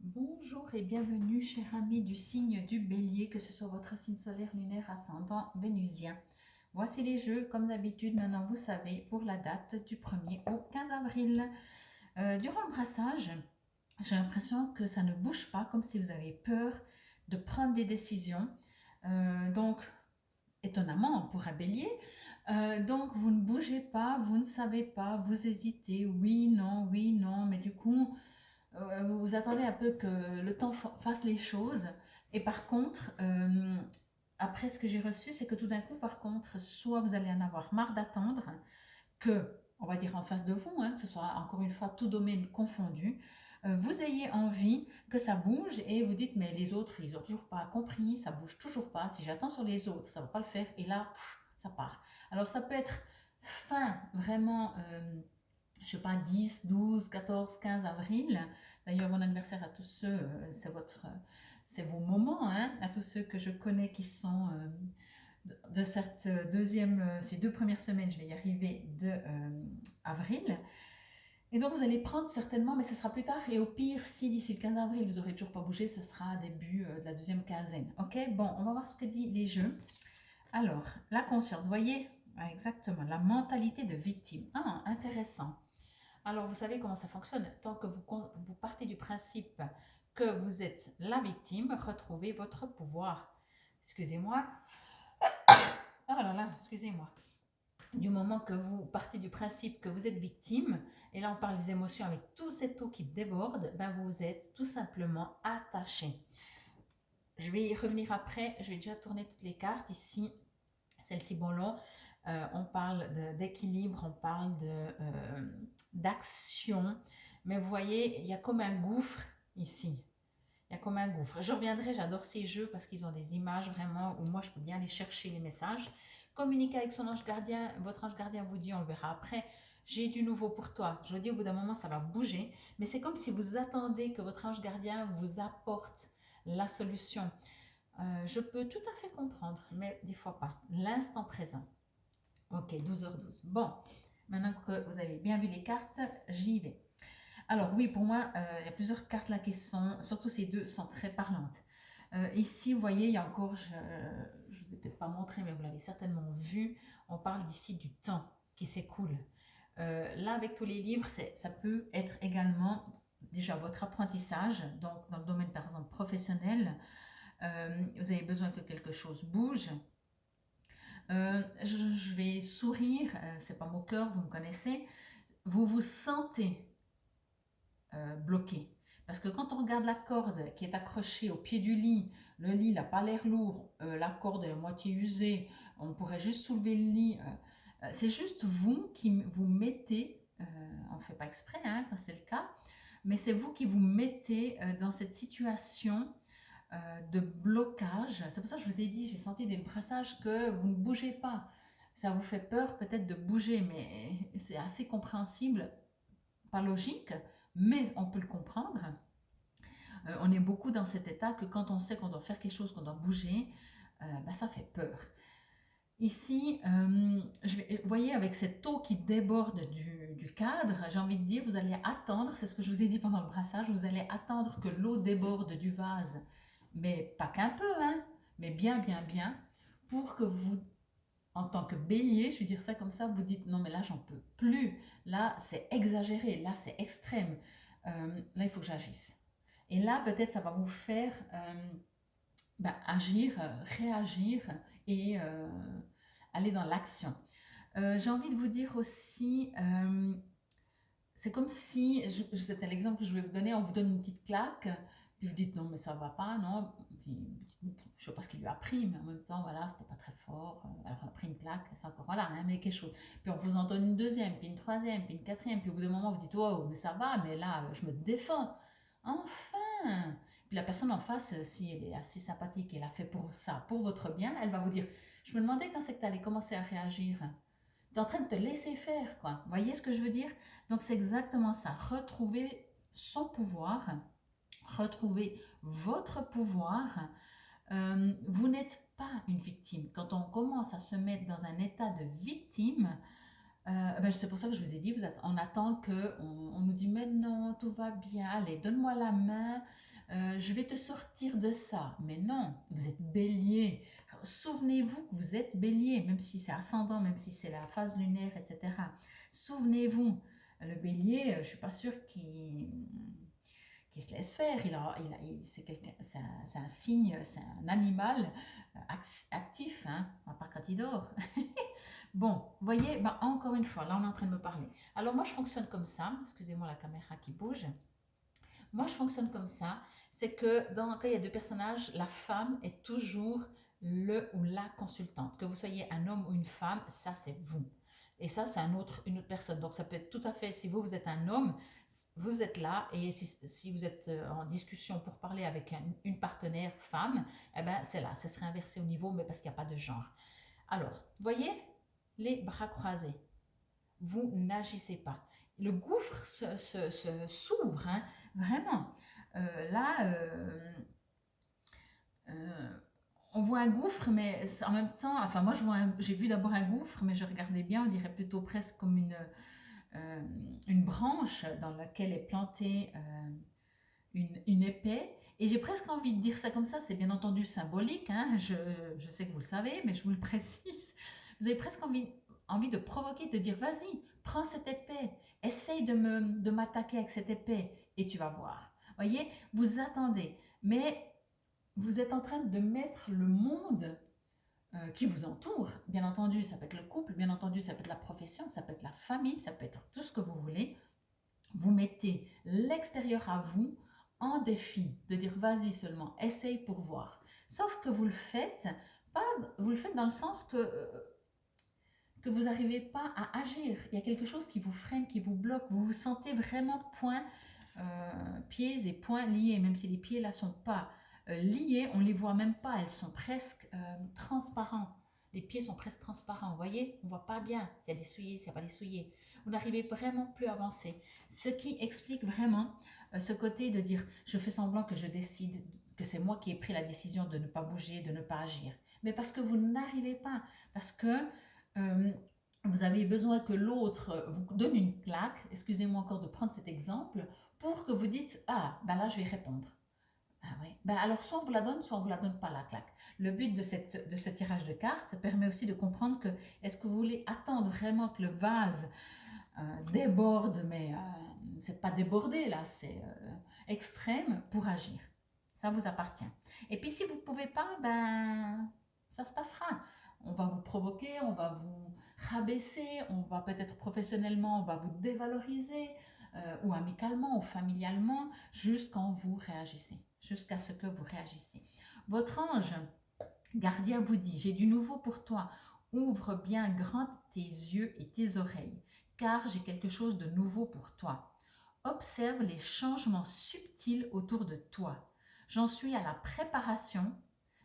Bonjour et bienvenue, chers amis du signe du Bélier, que ce soit votre signe solaire, lunaire, ascendant, vénusien. Voici les jeux, comme d'habitude, maintenant vous savez, pour la date du 1er au 15 avril. Durant le brassage, j'ai l'impression que ça ne bouge pas, comme si vous avez peur de prendre des décisions. Donc, étonnamment, pour un Bélier, donc vous ne bougez pas, vous ne savez pas, vous hésitez, oui, non, mais du coup, vous attendez un peu que le temps fasse les choses. Et par contre, après ce que j'ai reçu, c'est que tout d'un coup, par contre, soit vous allez en avoir marre d'attendre, que, on va dire en face de vous, hein, que ce soit encore une fois tout domaine confondu, vous ayez envie que ça bouge et vous dites, mais les autres, ils n'ont toujours pas compris, ça bouge toujours pas, si j'attends sur les autres, ça ne va pas le faire, et là, ça part. Alors ça peut être fin, vraiment, je sais pas, 10, 12, 14, 15 avril. D'ailleurs, mon anniversaire à tous ceux, c'est vos moments, hein, à tous ceux que je connais qui sont de cette ces 2 premières semaines, je vais y arriver, de avril. Et donc, vous allez prendre certainement, mais ce sera plus tard. Et au pire, si d'ici le 15 avril, vous n'aurez toujours pas bougé, ce sera début de la deuxième quinzaine. Ok, bon, on va voir ce que dit les jeux. Alors, la conscience, vous voyez, exactement, la mentalité de victime. Ah, intéressant. Alors, vous savez comment ça fonctionne. Tant que vous partez du principe que vous êtes la victime, retrouvez votre pouvoir. Excusez-moi. Oh là là, excusez-moi. Du moment que vous partez du principe que vous êtes victime, et là on parle des émotions avec tout cette eau qui déborde, ben vous êtes tout simplement attaché. Je vais y revenir après, je vais déjà tourner toutes les cartes ici. Celle-ci, bon long, on parle d'équilibre, on parle d'action, mais vous voyez, il y a comme un gouffre ici. Il y a comme un gouffre. Je reviendrai, j'adore ces jeux parce qu'ils ont des images vraiment où moi je peux bien aller chercher les messages. Communiquer avec son ange gardien, votre ange gardien vous dit, on le verra après, j'ai du nouveau pour toi. Je vous dis, au bout d'un moment, ça va bouger, mais c'est comme si vous attendez que votre ange gardien vous apporte la solution. Je peux tout à fait comprendre, mais des fois pas. L'instant présent. Ok, 12h12. Bon, maintenant que vous avez bien vu les cartes, j'y vais. Alors oui, pour moi, il y a plusieurs cartes là qui sont, surtout ces deux, sont très parlantes. Ici, vous voyez, il y a encore, je ne vous ai peut-être pas montré, mais vous l'avez certainement vu, on parle d'ici du temps qui s'écoule. Là, avec tous les livres, ça peut être également déjà votre apprentissage, donc dans le domaine par exemple professionnel, vous avez besoin que quelque chose bouge. Je vais sourire, c'est pas mon cœur, vous me connaissez. Vous vous sentez bloqué. Parce que quand on regarde la corde qui est accrochée au pied du lit, le lit n'a pas l'air lourd, la corde est à moitié usée, on pourrait juste soulever le lit. C'est juste vous qui vous mettez, on ne fait pas exprès hein, quand c'est le cas, mais c'est vous qui vous mettez dans cette situation de blocage. C'est pour ça que je vous ai dit, j'ai senti dès le brassage que vous ne bougez pas. Ça vous fait peur peut-être de bouger, mais c'est assez compréhensible, pas logique, mais on peut le comprendre. On est beaucoup dans cet état que quand on sait qu'on doit faire quelque chose, qu'on doit bouger, bah, ça fait peur. Ici, vous voyez, avec cette eau qui déborde du cadre, j'ai envie de dire, vous allez attendre, c'est ce que je vous ai dit pendant le brassage, vous allez attendre que l'eau déborde du vase, mais pas qu'un peu, hein, mais bien, bien, bien, pour que vous, en tant que bélier, je vais dire ça comme ça, vous dites non, mais là, j'en peux plus, là, c'est exagéré, là, c'est extrême, là, il faut que j'agisse. Et là, peut-être, ça va vous faire agir, réagir et aller dans l'action. J'ai envie de vous dire aussi, c'est comme si, c'était l'exemple que je voulais vous donner, on vous donne une petite claque, puis vous dites non mais ça va pas, non, puis, je sais pas ce qu'il lui a pris, mais en même temps voilà, c'était pas très fort, alors on a pris une claque, c'est encore, voilà, hein, mais quelque chose. Puis on vous en donne une deuxième, puis une troisième, puis une quatrième, puis au bout d'un moment vous dites oh mais ça va, mais là je me défends. Enfin! Puis la personne en face, si elle est assez sympathique, elle a fait pour ça, pour votre bien, elle va vous dire je me demandais quand c'est que tu allais commencer à réagir. Tu es en train de te laisser faire, quoi. Vous voyez ce que je veux dire? Donc c'est exactement ça. Retrouver son pouvoir, retrouver votre pouvoir. Vous n'êtes pas une victime. Quand on commence à se mettre dans un état de victime, c'est pour ça que je vous ai dit, on attend qu'on on nous dit mais non, tout va bien, allez, donne-moi la main, Je vais te sortir de ça. Mais non, vous êtes bélier. Souvenez-vous que vous êtes bélier, même si c'est ascendant, même si c'est la phase lunaire, etc. Souvenez-vous, le bélier, je ne suis pas sûre qu'il se laisse faire. C'est un signe, c'est un animal actif, hein, à part quand il dort. Bon, vous voyez, bah, encore une fois, là on est en train de me parler. Alors moi je fonctionne comme ça, excusez-moi la caméra qui bouge. Moi je fonctionne comme ça, c'est que quand il y a deux personnages, la femme est toujours le ou la consultante. Que vous soyez un homme ou une femme, ça c'est vous. Et ça c'est une autre personne. Donc ça peut être tout à fait, si vous êtes un homme, vous êtes là, et si vous êtes en discussion pour parler avec une partenaire femme, eh ben c'est là, ça serait inversé au niveau, mais parce qu'il n'y a pas de genre. Alors, voyez, les bras croisés, vous n'agissez pas. Le gouffre s'ouvre, hein, vraiment. Là, euh, on voit un gouffre, mais en même temps, enfin moi j'ai vu d'abord un gouffre, mais je regardais bien, on dirait plutôt presque comme une branche dans laquelle est plantée une épée. Et j'ai presque envie de dire ça comme ça, c'est bien entendu symbolique, hein, je sais que vous le savez, mais je vous le précise. Vous avez presque envie de provoquer, de dire vas-y, prends cette épée, essaye de m'attaquer avec cette épée, et tu vas voir. Voyez, vous attendez, mais vous êtes en train de mettre le monde qui vous entoure. Bien entendu, ça peut être le couple, bien entendu, ça peut être la profession, ça peut être la famille, ça peut être tout ce que vous voulez. Vous mettez l'extérieur à vous en défi, de dire vas-y seulement, essaye pour voir. Sauf que vous le faites, vous le faites dans le sens que vous n'arrivez pas à agir. Il y a quelque chose qui vous freine, qui vous bloque. Vous vous sentez vraiment pieds et poings liés, même si les pieds là sont pas liés, on les voit même pas, elles sont presque transparents. Les pieds sont presque transparents, vous voyez, on voit pas bien s'il y a des souliers, s'il n'y a pas des souliers. Vous n'arrivez vraiment plus à avancer. Ce qui explique vraiment ce côté de dire je fais semblant que je décide, que c'est moi qui ai pris la décision de ne pas bouger, de ne pas agir. Mais parce que vous n'arrivez pas, parce que euh, vous avez besoin que l'autre vous donne une claque, excusez-moi encore de prendre cet exemple, pour que vous dites ah ben là je vais répondre. Ah oui. Ben alors soit on vous la donne, soit on vous la donne pas la claque. Le but de ce tirage de cartes permet aussi de comprendre que est-ce que vous voulez attendre vraiment que le vase déborde, mais c'est pas débordé là, c'est extrême pour agir. Ça vous appartient. Et puis si vous ne pouvez pas, ben ça se passera. On va vous provoquer, on va vous rabaisser, on va peut-être professionnellement, on va vous dévaloriser, ou amicalement ou familialement, juste quand vous réagissez, jusqu'à ce que vous réagissez. Votre ange gardien vous dit, j'ai du nouveau pour toi, ouvre bien grand tes yeux et tes oreilles, car j'ai quelque chose de nouveau pour toi. Observe les changements subtils autour de toi. J'en suis à la préparation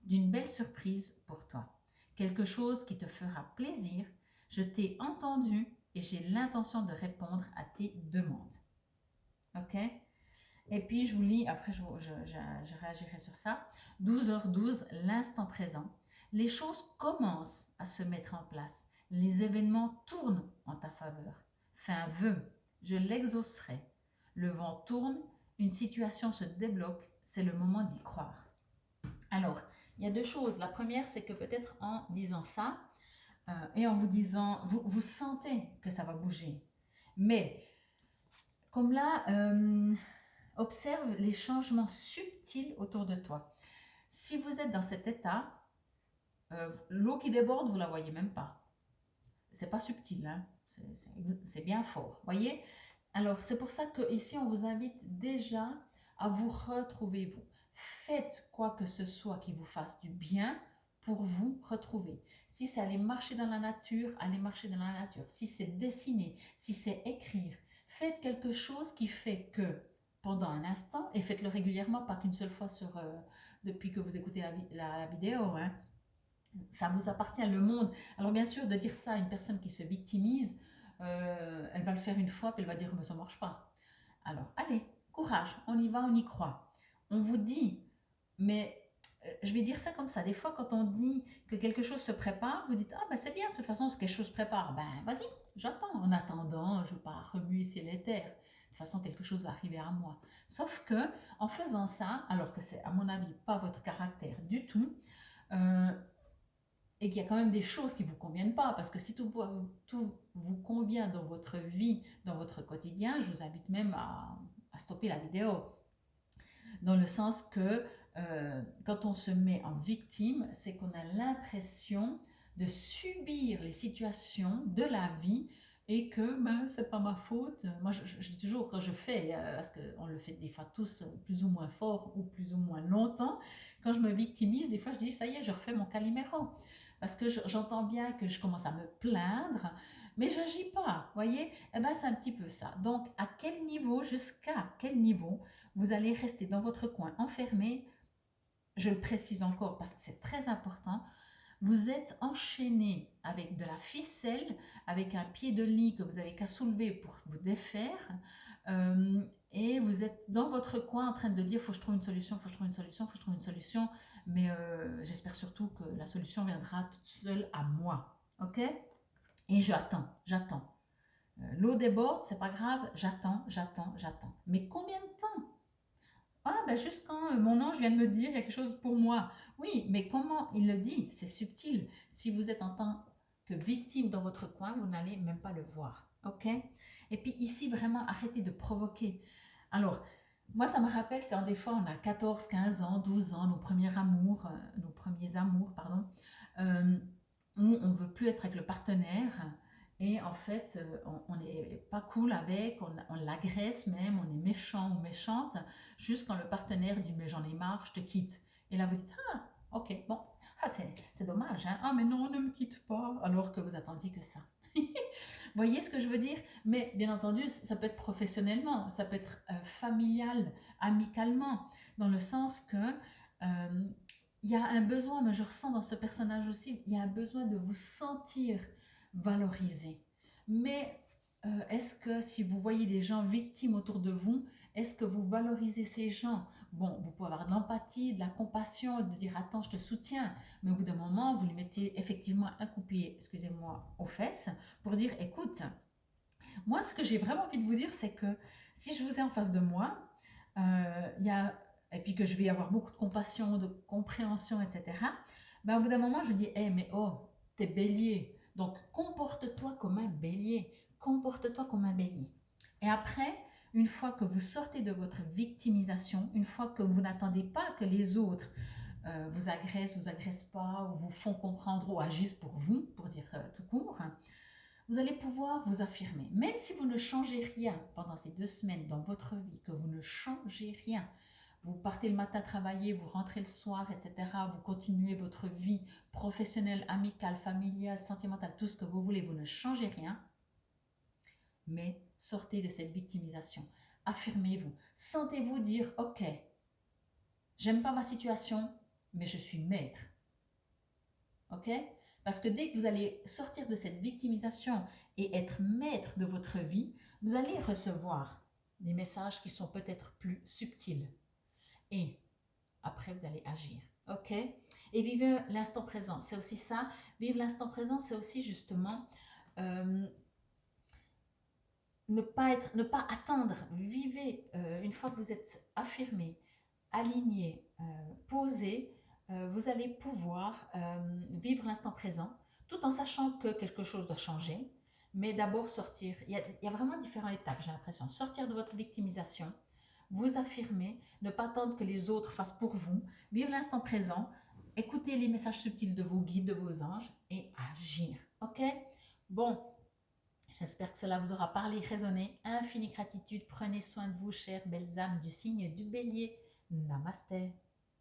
d'une belle surprise pour toi. Quelque chose qui te fera plaisir. Je t'ai entendu et j'ai l'intention de répondre à tes demandes. Ok? Et puis je vous lis, après je réagirai sur ça. 12h12, l'instant présent. Les choses commencent à se mettre en place. Les événements tournent en ta faveur. Fais un vœu, je l'exaucerai. Le vent tourne, une situation se débloque, c'est le moment d'y croire. Alors, il y a deux choses. La première, c'est que peut-être en disant ça, et en vous disant, vous sentez que ça va bouger. Mais, comme là, observe les changements subtils autour de toi. Si vous êtes dans cet état, l'eau qui déborde, vous ne la voyez même pas. C'est pas subtil, hein? C'est bien fort. Voyez? Alors, c'est pour ça qu'ici, on vous invite déjà à vous retrouver, vous. Faites quoi que ce soit qui vous fasse du bien pour vous retrouver. Si c'est aller marcher dans la nature, allez marcher dans la nature. Si c'est dessiner, si c'est écrire, faites quelque chose qui fait que pendant un instant, et faites-le régulièrement, pas qu'une seule fois depuis que vous écoutez la vidéo, hein. Ça vous appartient, le monde. Alors bien sûr, de dire ça à une personne qui se victimise, elle va le faire une fois, puis elle va dire, mais ça ne marche pas. Alors, allez, courage, on y va, on y croit. On vous dit, mais je vais dire ça comme ça, des fois quand on dit que quelque chose se prépare, vous dites, ah ben c'est bien, de toute façon, si quelque chose se prépare, ben vas-y, j'attends. En attendant, je ne veux pas remuer ciel et terre. toute façon, quelque chose va arriver à moi. Sauf que en faisant ça, alors que c'est à mon avis pas votre caractère du tout, euh, et qu'il y a quand même des choses qui ne vous conviennent pas, parce que si tout vous convient dans votre vie, dans votre quotidien, je vous invite même à stopper la vidéo. Dans le sens que quand on se met en victime, c'est qu'on a l'impression de subir les situations de la vie et que ben, c'est pas ma faute. Moi, je dis toujours quand je fais, parce qu'on le fait des fois tous plus ou moins fort ou plus ou moins longtemps, quand je me victimise, des fois je dis ça y est, je refais mon Calimero. Parce que j'entends bien que je commence à me plaindre, mais j'agis pas, voyez. Eh ben, c'est un petit peu ça. Donc, à quel niveau, jusqu'à quel niveau vous allez rester dans votre coin enfermé? Je le précise encore parce que c'est très important. Vous êtes enchaîné avec de la ficelle, avec un pied de lit que vous avez qu'à soulever pour vous défaire. Et vous êtes dans votre coin en train de dire, faut que je trouve une solution, faut que je trouve une solution, faut que je trouve une solution. Mais j'espère surtout que la solution viendra toute seule à moi. Ok? Et j'attends. L'eau déborde, c'est pas grave, j'attends. Mais combien de temps? Ah, ben juste quand mon ange vient de me dire il y a quelque chose pour moi. Oui, mais comment il le dit? C'est subtil. Si vous êtes en tant que victime dans votre coin, vous n'allez même pas le voir. Ok? Et puis ici, vraiment, arrêtez de provoquer. Alors, moi, ça me rappelle quand des fois on a 14, 15 ans, 12 ans, nos premiers amours, pardon, euh, où on veut plus être avec le partenaire. Et en fait, on n'est pas cool avec, on l'agresse même, on est méchant ou méchante, juste quand le partenaire dit mais j'en ai marre, je te quitte. Et là vous dites ah ok bon, ah, c'est dommage, hein? Ah mais non, ne me quitte pas, alors que vous attendiez que ça. Voyez ce que je veux dire? Mais bien entendu, ça peut être professionnellement, ça peut être familial, amicalement, dans le sens que il y a un besoin, mais je ressens dans ce personnage aussi, il y a un besoin de vous sentir valorisé. Mais est-ce que si vous voyez des gens victimes autour de vous, est-ce que vous valorisez ces gens? Bon, vous pouvez avoir de l'empathie, de la compassion, de dire attends, je te soutiens, mais au bout d'un moment, vous lui mettez effectivement un coup de pied, excusez-moi, aux fesses, pour dire écoute, moi ce que j'ai vraiment envie de vous dire, c'est que si je vous ai en face de moi, il y a, et puis que je vais avoir beaucoup de compassion, de compréhension, etc., ben, au bout d'un moment, je vous dis, hey, mais oh, t'es bélier, donc comporte-toi comme un bélier, comporte-toi comme un bélier. Et après, une fois que vous sortez de votre victimisation, une fois que vous n'attendez pas que les autres vous agressent pas, ou vous font comprendre, ou agissent pour vous, pour dire tout court, vous allez pouvoir vous affirmer. Même si vous ne changez rien pendant ces 2 semaines dans votre vie, que vous ne changez rien, vous partez le matin travailler, vous rentrez le soir, etc., vous continuez votre vie professionnelle, amicale, familiale, sentimentale, tout ce que vous voulez, vous ne changez rien, mais sortez de cette victimisation. Affirmez-vous. Sentez-vous dire, ok, j'aime pas ma situation, mais je suis maître. Ok? Parce que dès que vous allez sortir de cette victimisation et être maître de votre vie, vous allez recevoir des messages qui sont peut-être plus subtils. Et après, vous allez agir. Ok? Et vivez l'instant présent. C'est aussi ça. Vivre l'instant présent, c'est aussi justement euh, ne pas attendre. Vivez une fois que vous êtes affirmé, aligné, posé, vous allez pouvoir vivre l'instant présent tout en sachant que quelque chose doit changer. Mais d'abord sortir. Il y a vraiment différentes étapes, j'ai l'impression. Sortir de votre victimisation, vous affirmer, ne pas attendre que les autres fassent pour vous, vivre l'instant présent, écouter les messages subtils de vos guides, de vos anges et agir. Ok? Bon, j'espère que cela vous aura parlé, résonné. Infinie gratitude. Prenez soin de vous, chères belles âmes du signe du bélier. Namasté.